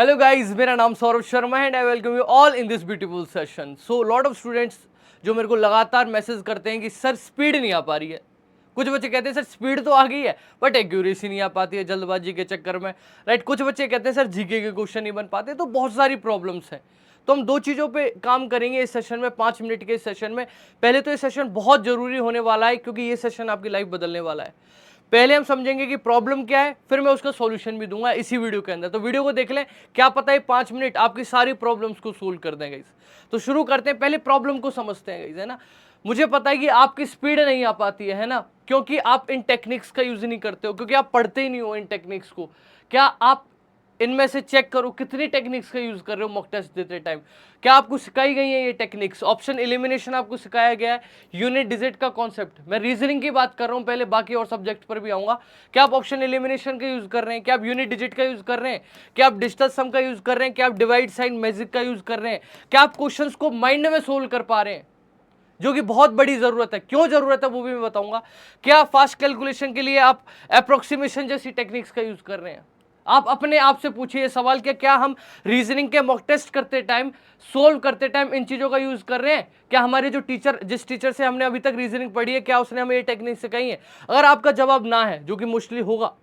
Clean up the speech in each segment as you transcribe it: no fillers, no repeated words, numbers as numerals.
Hello guys, मेरा नाम सौरभ शर्मा है and I welcome you all in this beautiful session. So lot of students जो मेरे को लगातार मैसेज करते हैं कि सर स्पीड नहीं आ पा रही है। कुछ बच्चे कहते हैं सर स्पीड तो आ गई है बट एक्यूरेसी नहीं आ पाती है जल्दबाजी के चक्कर में, राइट। कुछ बच्चे कहते हैं सर जीके के क्वेश्चन नहीं बन पाते। तो बहुत सारी प्रॉब्लम्स हैं। तो हम दो चीज़ों पे काम करेंगे इस सेशन में, 5 मिनट के इस सेशन में। पहले तो ये सेशन बहुत ज़रूरी होने वाला है क्योंकि ये सेशन आपकी लाइफ बदलने वाला है। पहले हम समझेंगे कि प्रॉब्लम क्या है, फिर मैं उसका सॉल्यूशन भी दूंगा इसी वीडियो के अंदर। तो वीडियो को देख लें, क्या पता है 5 मिनट आपकी सारी प्रॉब्लम्स को सोल्व कर देंगे गाइस। तो शुरू करते हैं, पहले प्रॉब्लम को समझते हैं गाइस, है ना। मुझे पता है कि आपकी स्पीड नहीं आ पाती है ना, क्योंकि आप इन टेक्निक्स का यूज नहीं करते हो, क्योंकि आप पढ़ते ही नहीं हो इन टेक्निक्स को। क्या आप इनमें से चेक करो कितनी टेक्निक्स का यूज कर रहे हो मॉक टेस्ट देते टाइम। क्या आपको सिखाई गई है ये टेक्निक्स? ऑप्शन एलिमिनेशन आपको सिखाया गया है, यूनिट डिजिट का कॉन्सेप्ट। मैं रीजनिंग की बात कर रहा हूं पहले, बाकी और सब्जेक्ट पर भी आऊंगा। क्या आप ऑप्शन एलिमिनेशन का यूज कर रहे हैं? क्या आप यूनिट डिजिट का यूज कर रहे हैं? क्या आप डिजिटल सम का यूज कर रहे हैं? क्या आप डिवाइड साइन मैजिक का यूज कर रहे हैं? क्या आप क्वेश्चंस को माइंड में सोल्व कर पा रहे हैं, जो कि बहुत बड़ी जरूरत है। क्यों जरूरत है वो भी मैं बताऊंगा। क्या फास्ट कैलकुलेशन के लिए आप अप्रोक्सीमेशन जैसी टेक्निक्स का यूज कर रहे हैं? आप अपने आप से पूछिए सवाल कि क्या हम रीजनिंग के मॉक टेस्ट करते टाइम, सोल्व करते टाइम इन चीजों का यूज कर रहे हैं? क्या हमारे जो टीचर, जिस टीचर से हमने अभी तक रीजनिंग पढ़ी है, क्या उसने हमें ये टेक्निक सिखाई है? अगर आपका जवाब ना है, जो कि मोस्टली होगा,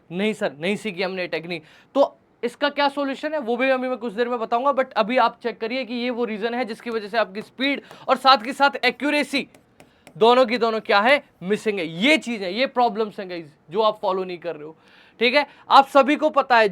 नहीं सर नहीं सीखी हमने ये टेक्निक, तो इसका क्या सॉल्यूशन है वो भी अभी मैं कुछ देर में बताऊंगा। बट अभी आप चेक करिए कि ये वो रीजन है जिसकी वजह से आपकी स्पीड और साथ के साथ एक्यूरेसी दोनों की दोनों क्या है, मिसिंग है। ये चीज है, ये प्रॉब्लम्स हैं गाइस जो आप फॉलो नहीं कर रहे हो। ठीक है, आप सभी को पता है।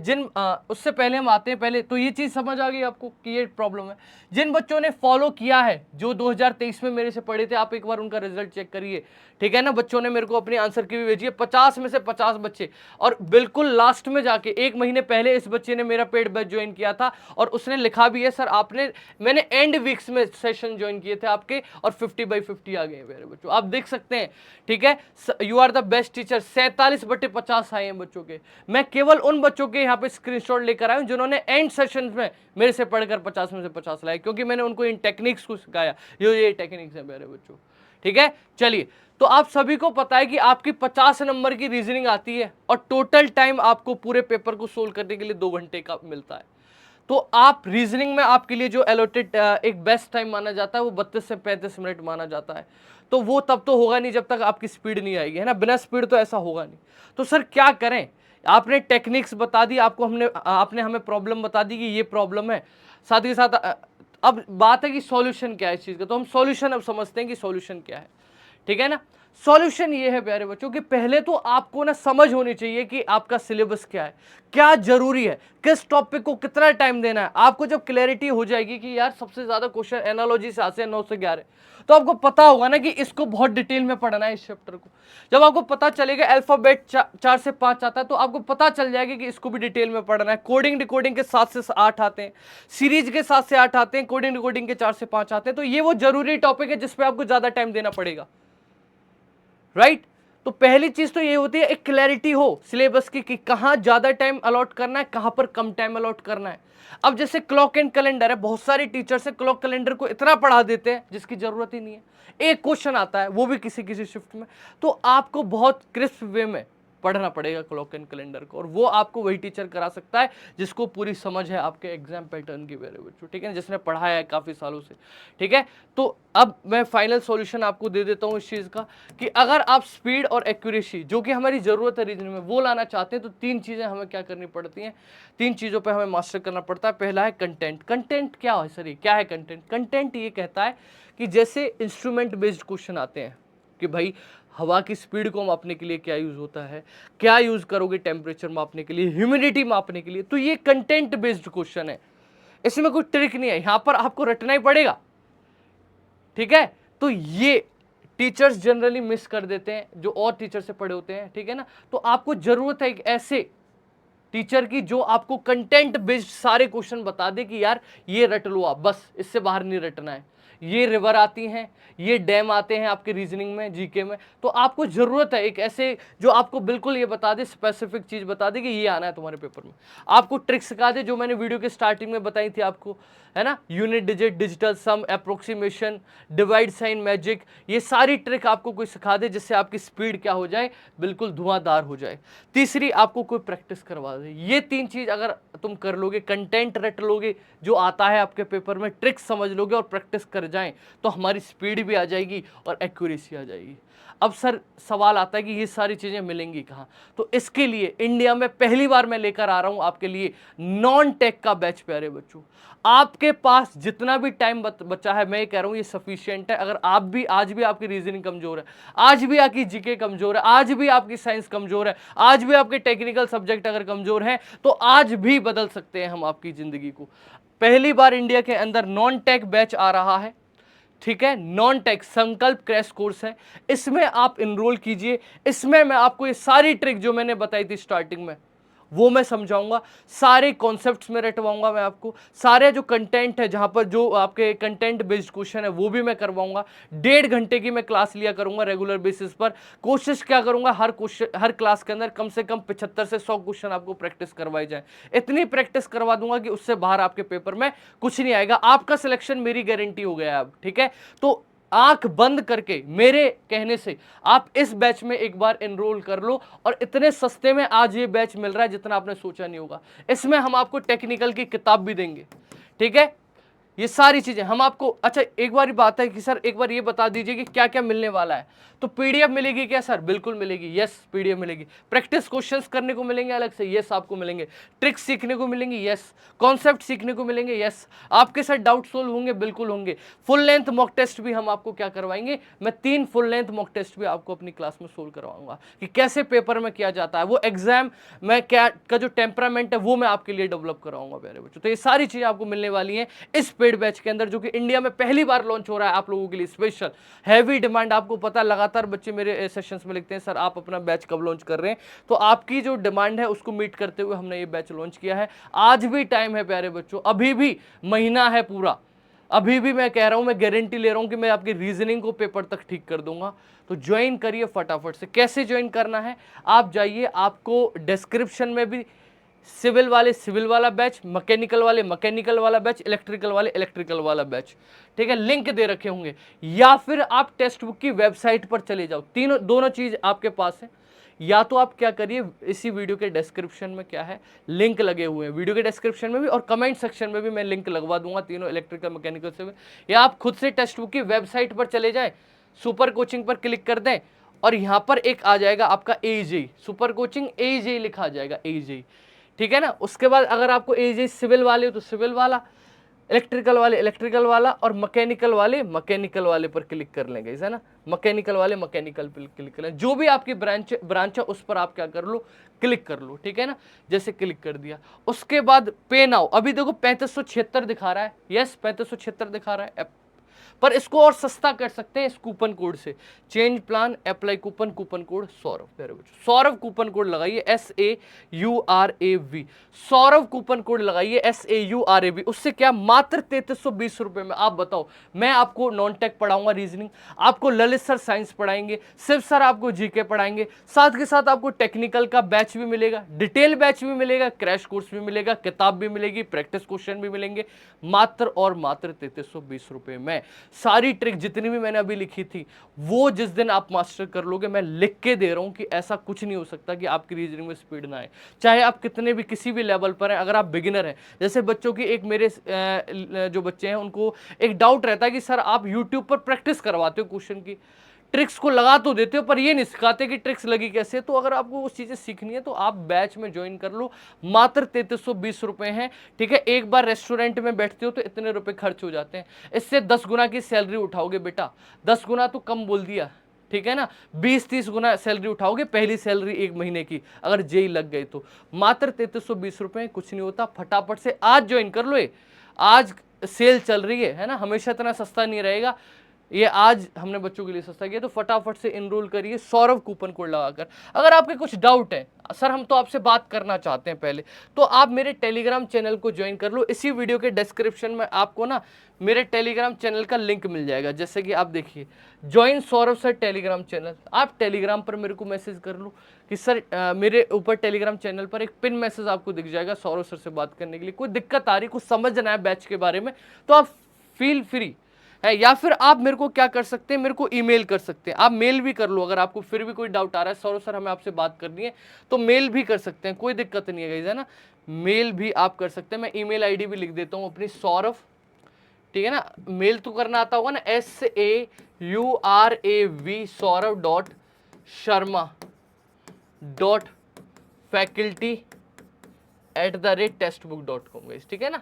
उससे पहले हम आते हैं, पहले तो ये चीज समझ आ गई आपको कि ये प्रॉब्लम है। जिन बच्चों ने फॉलो किया है, जो 2023 में मेरे से पढ़े थे, आप एक बार उनका रिजल्ट चेक करिए। ठीक है ना, बच्चों ने मेरे को अपनी आंसर की भी भेजी है, 50 में से 50 बच्चे। और बिल्कुल लास्ट में जाके 1 महीने पहले इस बच्चे ने मेरा पेड बैच ज्वाइन किया था और उसने लिखा भी है, सर आपने, मैंने एंड वीक्स में सेशन ज्वाइन किए थे आपके और 50/50 आ गए मेरे बच्चों, आप देख सकते हैं। ठीक है, you are the best teacher. 47/50 आए हैं बच्चों के। मैं केवल उन बच्चों के यहाँ पे स्क्रीनशॉट लेकर आया हूं जिन्होंने एंड सेशन में मेरे से पढ़कर 50 में से 50 लाए, क्योंकि मैंने उनको इन टेक्निक्स को सिखाया। ये टेक्निक्स है मेरे बच्चों। ठीक है, चलिए। तो आप सभी को पता है कि आपकी 50 नंबर की रीजनिंग आती है और टोटल टाइम आपको पूरे पेपर को सोल्व करने के लिए 2 घंटे का मिलता है। तो आप रीजनिंग में आपके लिए जो एलोटेड एक बेस्ट टाइम माना जाता है वो 32 से 35 मिनट माना जाता है। तो वो तब तो होगा नहीं जब तक आपकी स्पीड नहीं आएगी, है ना। बिना स्पीड तो ऐसा होगा नहीं। तो सर क्या करें? आपने टेक्निक्स बता दी, आपने हमें प्रॉब्लम बता दी कि ये प्रॉब्लम है, साथ ही साथ अब बात है कि सॉल्यूशन क्या है इस चीज का। तो हम सॉल्यूशन अब समझते हैं कि सॉल्यूशन क्या है। ठीक है ना, सॉल्यूशन ये है प्यारे बच्चों कि पहले तो आपको ना समझ होनी चाहिए कि आपका सिलेबस क्या है, क्या जरूरी है, किस टॉपिक को कितना टाइम देना है। आपको जब क्लैरिटी हो जाएगी कि यार सबसे ज्यादा क्वेश्चन एनालॉजी से आते हैं 9 से 11, तो आपको पता होगा ना कि इसको बहुत डिटेल में पढ़ना है इस चैप्टर को। जब आपको पता चलेगा अल्फाबेट 4 से 5 आता है, तो आपको पता चल जाएगा कि इसको भी डिटेल में पढ़ना है। कोडिंग डिकोडिंग के 7 से 8 आते हैं, सीरीज के 7 से 8 आते हैं, कोडिंग डिकोडिंग के 4 से 5 आते हैं। तो ये वो जरूरी टॉपिक है जिसपे आपको ज्यादा टाइम देना पड़ेगा, राइट। तो पहली चीज तो ये होती है एक क्लैरिटी हो सिलेबस की कि कहां ज्यादा टाइम अलॉट करना है, कहां पर कम टाइम अलॉट करना है। अब जैसे क्लॉक एंड कैलेंडर है, बहुत सारे टीचर से क्लॉक कैलेंडर को इतना पढ़ा देते हैं जिसकी जरूरत ही नहीं है। एक क्वेश्चन आता है वो भी किसी किसी शिफ्ट में, तो आपको बहुत क्रिस्प वे में पढ़ना पड़ेगा क्लॉक एंड कैलेंडर को। और वो आपको वही टीचर करा सकता है जिसको पूरी समझ है आपके एग्जाम पैटर्न की मेरे बच्चों। ठीक है, जिसने पढ़ाया है काफी सालों से। ठीक है, तो अब मैं फाइनल सॉल्यूशन आपको दे देता हूं इस चीज का कि अगर आप स्पीड और एक्यूरेसी, जो कि हमारी जरूरत है रीजनिंग में, वो लाना चाहते हैं, तो 3 चीजें हमें क्या करनी पड़ती हैं, 3 चीजों पे हमें मास्टर करना पड़ता है। पहला है कंटेंट। कंटेंट क्या है सर, ये क्या है कंटेंट? कंटेंट ये कहता है कि जैसे इंस्ट्रूमेंट बेस्ड क्वेश्चन आते हैं कि भाई हवा की स्पीड को मापने के लिए क्या यूज होता है, क्या यूज करोगे टेम्परेचर मापने के लिए, ह्यूमिडिटी मापने के लिए, तो ये कंटेंट बेस्ड क्वेश्चन है। इसमें कोई ट्रिक नहीं है, यहां पर आपको रटना ही पड़ेगा। ठीक है, तो ये टीचर्स जनरली मिस कर देते हैं जो और टीचर से पढ़े होते हैं। ठीक है ना, तो आपको जरूरत है एक ऐसे टीचर की जो आपको कंटेंट बेस्ड सारे क्वेश्चन बता दे कि यार ये रट लो आप, बस इससे बाहर नहीं रटना है। ये रिवर आती हैं, ये डैम आते हैं आपके रीजनिंग में, जीके में। तो आपको ज़रूरत है एक ऐसे जो आपको बिल्कुल ये बता दे, स्पेसिफिक चीज़ बता दे कि ये आना है तुम्हारे पेपर में। आपको ट्रिक्स सिखा दे जो मैंने वीडियो के स्टार्टिंग में बताई थी आपको, है ना, यूनिट डिजिट, डिजिटल सम, अप्रोक्सीमेशन, डिवाइड साइन, मैजिक, ये सारी ट्रिक आपको कोई सिखा दे जिससे आपकी स्पीड क्या हो जाए, बिल्कुल धुआंधार हो जाए। तीसरी, आपको कोई प्रैक्टिस करवा दे। ये 3 चीज़ अगर तुम कर लोगे, कंटेंट रट लोगे जो आता है आपके पेपर में, ट्रिक्स समझ लोगे और प्रैक्टिस कर जाएं, तो हमारी स्पीड भी आ जाएगी और एक्यूरेसी आ जाएगी। अब सर सवाल आता है कि ये सारी चीज़ें मिलेंगी कहाँ? तो इसके लिए इंडिया में पहली बार मैं लेकर आ रहा हूँ आपके लिए नॉन टेक का बैच। प्यारे बच्चों, आपके पास जितना भी टाइम बचा है, मैं ये कह रहा हूँ ये सफिशिएंट है। अगर आप भी आज भी आपकी रीजनिंग कमजोर है, आज भी आपकी जीके कमजोर है, आज भी आपकी साइंस कमजोर है, आज भी आपके टेक्निकल सब्जेक्ट अगर कमजोर हैं, तो आज भी बदल सकते हैं हम आपकी जिंदगी को। पहली बार इंडिया के अंदर नॉन टेक बैच आ रहा है, ठीक है, नॉन टेक संकल्प क्रैश कोर्स है। इसमें आप इनरोल कीजिए। इसमें मैं आपको ये सारी ट्रिक जो मैंने बताई थी स्टार्टिंग में वो मैं समझाऊंगा, सारे कॉन्सेप्ट्स में रटवाऊंगा मैं आपको, सारे जो कंटेंट है जहां पर जो आपके कंटेंट बेस्ड क्वेश्चन है वो भी मैं करवाऊंगा। 1.5 घंटे की मैं क्लास लिया करूंगा रेगुलर बेसिस पर। कोशिश क्या करूंगा, हर क्लास के अंदर कम से कम 75 से 100 क्वेश्चन आपको प्रैक्टिस करवाई जाए। इतनी प्रैक्टिस करवा दूंगा कि उससे बाहर आपके पेपर में कुछ नहीं आएगा। आपका सिलेक्शन मेरी गारंटी हो गया अब, ठीक है। तो आंख बंद करके मेरे कहने से आप इस बैच में एक बार एनरोल कर लो, और इतने सस्ते में आज ये बैच मिल रहा है जितना आपने सोचा नहीं होगा। इसमें हम आपको टेक्निकल की किताब भी देंगे, ठीक है, ये सारी चीजें हम आपको। अच्छा, एक बार बात है कि सर एक बार ये बता दीजिए कि क्या क्या मिलने वाला है। तो पीडीएफ मिलेगी क्या सर? बिल्कुल मिलेगी, यस पीडीएफ मिलेगी। प्रैक्टिस क्वेश्चंस करने को मिलेंगे अलग से, यस आपको मिलेंगे। ट्रिक्स सीखने को मिलेंगी, यस। कॉन्सेप्ट सीखने को मिलेंगे, यस। आपके साथ डाउट सोल्व होंगे, बिल्कुल होंगे। फुल लेंथ मॉक टेस्ट भी हम आपको क्या करवाएंगे, मैं 3 फुल लेंथ मॉक टेस्ट भी आपको अपनी क्लास में सोल्व करवाऊंगा कि कैसे पेपर में किया जाता है। वो एग्जाम में क्या का जो टेम्परामेंट है वो मैं आपके लिए डेवलप कराऊंगा प्यारे बच्चों। तो ये सारी चीजें आपको मिलने वाली हैं इस पेड बैच के अंदर, जो कि इंडिया में पहली बार लॉन्च हो रहा है आप लोगों के लिए स्पेशल। हैवी डिमांड, आपको पता, लगातार बच्चे मेरे सेशंस में लिखते हैं सर आप अपना बैच कब लॉन्च कर रहे हैं। तो आपकी जो डिमांड है उसको मीट करते हुए हमने ये बैच लॉन्च किया है। आज भी टाइम है प्यारे बच्चों, अभी भी महीना है पूरा, अभी भी मैं कह रहा हूं, मैं गारंटी ले रहा हूं कि मैं आपकी रीजनिंग को पेपर तक ठीक कर दूंगा। तो ज्वाइन करिए फटाफट से। कैसे ज्वाइन करना है, आप जाइए, आपको डिस्क्रिप्शन में भी सिविल वाले सिविल वाला बैच, मैकेनिकल वाले मैकेनिकल वाला बैच, इलेक्ट्रिकल वाले इलेक्ट्रिकल वाला बैच, ठीक है, लिंक दे रखे होंगे। या फिर आप टेक्स्ट बुक की वेबसाइट पर चले जाओ, दोनों चीज आपके पास है। या तो आप क्या करिए, इसी वीडियो के डिस्क्रिप्शन में क्या है, लिंक लगे हुए हैं वीडियो के डिस्क्रिप्शन में भी, और कमेंट सेक्शन में भी मैं लिंक लगवा दूंगा तीनों इलेक्ट्रिकल मैकेनिकल से भी। या आप खुद से टेक्स्ट बुक की वेबसाइट पर चले जाएं, सुपर कोचिंग पर क्लिक कर दें, और यहां पर एक आ जाएगा आपका एजेई, सुपर कोचिंग एजेई लिखा आ जाएगा, एजेई, ठीक है ना। उसके बाद अगर आपको एजेई सिविल वाले हो तो सिविल वाला, इलेक्ट्रिकल वाले इलेक्ट्रिकल वाला, और मैकेनिकल वाले पर क्लिक कर लेंगे, है ना। मैकेनिकल वाले मैकेनिकल पर क्लिक कर लें, जो भी आपकी ब्रांच है उस पर आप क्या कर लो, क्लिक कर लो, ठीक है ना। जैसे क्लिक कर दिया, उसके बाद पे नाउ, अभी देखो 3576 दिखा रहा है, यस 3576 दिखा रहा है, पर इसको और सस्ता कर सकते हैं इस कूपन कोड से, change plan apply coupon, coupon code Saurabh, मेरे बच्चों सौरभ कूपन कोड लगाइए, SAURAV, सौरभ कूपन कोड लगाइए SAURAV। उससे क्या, मात्र 3320 रुपए में। आप बताओ, मैं आपको नॉन टेक पढ़ाऊंगा रीजनिंग, आपको ललित सर साइंस पढ़ाएंगे, शिव सर आपको जीके पढ़ाएंगे, साथ के साथ आपको टेक्निकल का बैच भी मिलेगा, डिटेल बैच भी मिलेगा, क्रैश कोर्स भी मिलेगा, किताब भी मिलेगी, प्रैक्टिस क्वेश्चन भी मिलेंगे, मात्र और मात्र 3320 रुपए में। सारी ट्रिक जितनी भी मैंने अभी लिखी थी वो जिस दिन आप मास्टर कर लोगे, मैं लिख के दे रहा हूं कि ऐसा कुछ नहीं हो सकता कि आपकी रीजनिंग में स्पीड ना आए, चाहे आप कितने भी किसी भी लेवल पर हैं। अगर आप बिगिनर हैं, जैसे बच्चों की एक मेरे जो बच्चे हैं उनको एक डाउट रहता है कि सर आप यूट्यूब पर प्रैक्टिस करवाते हो क्वेश्चन की, ट्रिक्स को लगा तो देते हो पर ये नहीं सिखाते कि ट्रिक्स लगी कैसे। तो अगर आपको वो चीज़ें सीखनी है तो आप बैच में ज्वाइन कर लो, मात्र 3320 रुपए हैं, ठीक है। एक बार रेस्टोरेंट में बैठते हो तो इतने रुपए खर्च हो जाते हैं, इससे 10 गुना की सैलरी उठाओगे बेटा, 10 गुना तो कम बोल दिया, ठीक है ना, 20-30 गुना सैलरी उठाओगे, पहली सैलरी 1 महीने की अगर जेई लग गई तो। मात्र 3320 रुपए, कुछ नहीं होता, फटाफट से आज ज्वाइन कर लो। आज सेल चल रही है ना, हमेशा इतना सस्ता नहीं रहेगा, ये आज हमने बच्चों के लिए सस्ता किया, तो फटाफट से इनरोल करिए सौरभ कूपन कोड लगाकर। अगर आपके कुछ डाउट है, सर हम तो आपसे बात करना चाहते हैं पहले, तो आप मेरे टेलीग्राम चैनल को ज्वाइन कर लो। इसी वीडियो के डिस्क्रिप्शन में आपको ना मेरे टेलीग्राम चैनल का लिंक मिल जाएगा। जैसे कि आप देखिए, join Saurabh sir Telegram channel, आप टेलीग्राम पर मेरे को मैसेज कर लो कि सर मेरे ऊपर टेलीग्राम चैनल पर एक पिन मैसेज आपको दिख जाएगा सौरभ सर से बात करने के लिए। कोई दिक्कत आ रही, कुछ समझना है बैच के बारे में, तो आप फील फ्री है। या फिर आप मेरे को क्या कर सकते हैं, मेरे को ईमेल कर सकते हैं। आप मेल भी कर लो, अगर आपको फिर भी कोई डाउट आ रहा है सौरभ सर हमें आपसे बात करनी है, तो मेल भी कर सकते हैं, कोई दिक्कत नहीं है गाइस, है ना। मेल भी आप कर सकते हैं। मैं ईमेल आईडी भी लिख देता हूँ अपनी, सौरभ, ठीक है ना। मेल तो करना आता होगा ना, SAURAV saurav.sharma.faculty@textbook.com, ठीक है ना,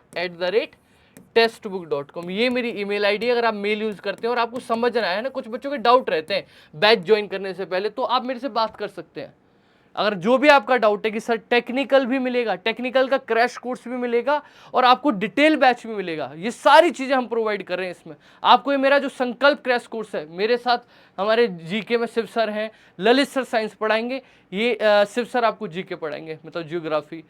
@textbook.com, ये मेरी ईमेल आईडी है। अगर आप मेल यूज करते हैं और आपको समझ ना आया ना, कुछ बच्चों के डाउट रहते हैं बैच ज्वाइन करने से पहले, तो आप मेरे से बात कर सकते हैं। अगर जो भी आपका डाउट है कि सर टेक्निकल भी मिलेगा, टेक्निकल का क्रैश कोर्स भी मिलेगा और आपको डिटेल बैच भी मिलेगा, ये सारी चीजें हम प्रोवाइड कर रहे हैं इसमें। आपको ये मेरा जो संकल्प क्रैश कोर्स है, मेरे साथ हमारे जीके में शिव सर हैं, ललित सर साइंस पढ़ाएंगे, ये शिव सर आपको जीके पढ़ाएंगे, मतलब जियोग्राफी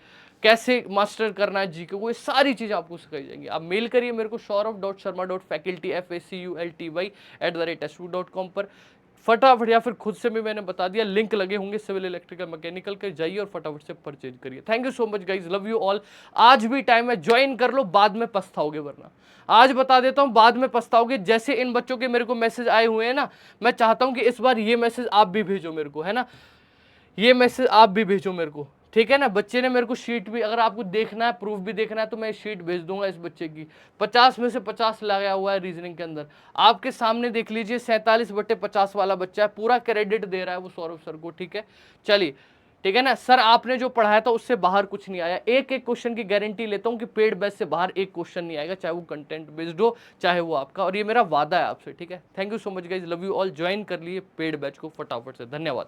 कैसे मास्टर करना है जीके को, ये सारी चीज़ें आपको सिखाई जाएंगी। आप मेल करिए मेरे को saurav.sharma.faculty@faculty.com पर फटाफट, या फिर खुद से भी मैंने बता दिया, लिंक लगे होंगे सिविल इलेक्ट्रिकल मैकेनिकल के, जाइए और फटाफट से परचेज करिए। Thank you so much guys, love you all. आज भी टाइम है, ज्वाइन कर लो, बाद में पछताओगे, वरना आज बता देता हूं बाद में पछताओगे। जैसे इन बच्चों के मेरे को मैसेज आए हुए हैं ना, मैं चाहता हूं कि इस बार ये मैसेज आप भी भेजो मेरे को, है ना, ये मैसेज आप भी भेजो मेरे को, ठीक है ना। बच्चे ने मेरे को शीट भी, अगर आपको देखना है, प्रूफ भी देखना है, तो मैं शीट भेज दूंगा इस बच्चे की। 50 में से 50 लगाया हुआ है रीजनिंग के अंदर, आपके सामने देख लीजिए, 47/50 वाला बच्चा है, पूरा क्रेडिट दे रहा है वो सौरभ सर को, ठीक है। चलिए, ठीक है ना सर, आपने जो पढ़ाया था उससे बाहर कुछ नहीं आया। एक एक क्वेश्चन की गारंटी लेता हूं कि पेड बैच से बाहर एक क्वेश्चन नहीं आएगा, चाहे वो कंटेंट बेस्ड हो, चाहे वो आपका, और ये मेरा वादा है आपसे, ठीक है। Thank you so much guys, love you all. Join कर लिए पेड बैच को फटाफट से, धन्यवाद।